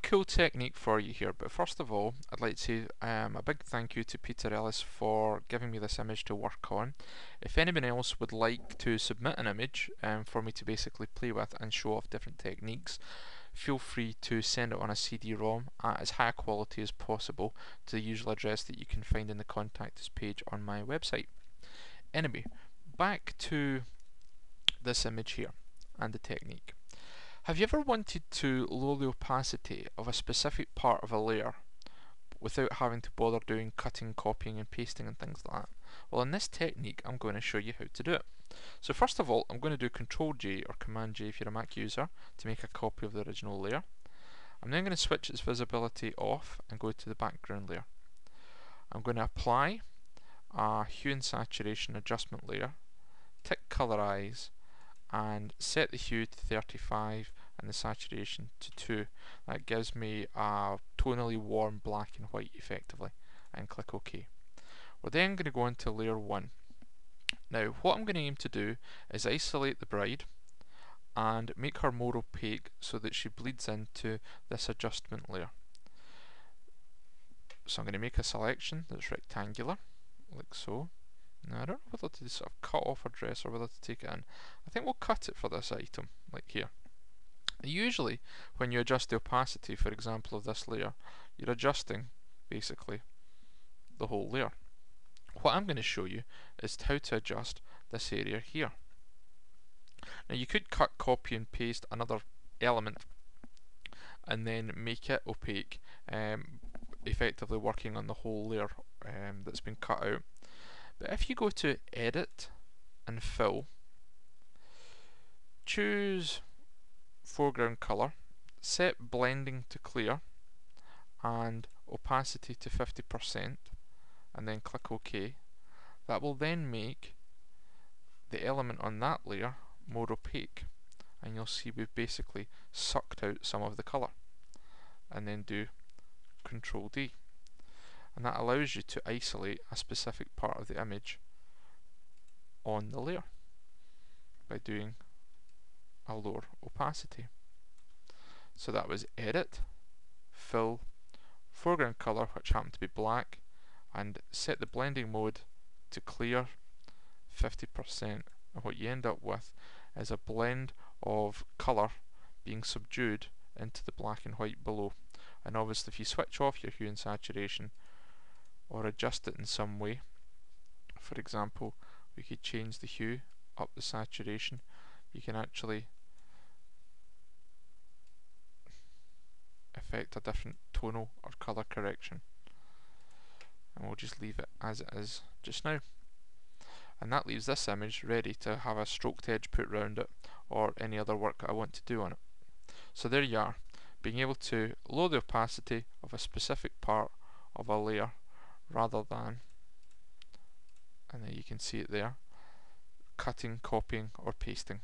cool technique for you here, but first of all I'd like to say a big thank you to Peter Ellis for giving me this image to work on. If anyone else would like to submit an image for me to basically play with and show off different techniques, feel free to send it on a CD-ROM at as high quality as possible to the usual address that you can find in the contact us page on my website. Anyway, back to this image here and the technique. Have you ever wanted to lower the opacity of a specific part of a layer without having to bother doing cutting, copying and pasting and things like that? Well, in this technique I'm going to show you how to do it. So first of all I'm going to do Control J or Command J if you're a Mac user to make a copy of the original layer. I'm then going to switch its visibility off and go to the background layer. I'm going to apply a hue and saturation adjustment layer, tick colorize and set the hue to 35 and the saturation to 2. That gives me a tonally warm black and white effectively, and click OK. We're then going to go into layer 1. Now what I'm going to aim to do is isolate the bride and make her more opaque so that she bleeds into this adjustment layer. So I'm going to make a selection that's rectangular, like so. Now I don't know whether to sort of cut off her dress or whether to take it in. I think we'll cut it for this item, like here. Usually when you adjust the opacity, for example, of this layer, you're adjusting basically the whole layer. What I'm going to show you is how to adjust this area here. Now you could cut, copy and paste another element and then make it opaque, effectively working on the whole layer that's been cut out. But if you go to Edit and Fill, choose Foreground Color, set Blending to Clear and Opacity to 50% and then click OK. That will then make the element on that layer more opaque, and you'll see we've basically sucked out some of the colour. And then do Control D. And that allows you to isolate a specific part of the image on the layer by doing a lower opacity. So that was Edit, Fill, Foreground Colour, which happened to be black, and set the blending mode to clear 50%. And what you end up with is a blend of colour being subdued into the black and white below. And obviously if you switch off your hue and saturation or adjust it in some way, for example we could change the hue, up the saturation, you can actually affect a different tonal or colour correction, and we'll just leave it as it is just now. And that leaves this image ready to have a stroked edge put round it or any other work I want to do on it. So there you are, being able to lower the opacity of a specific part of a layer rather than, and then you can see it there, cutting, copying or pasting.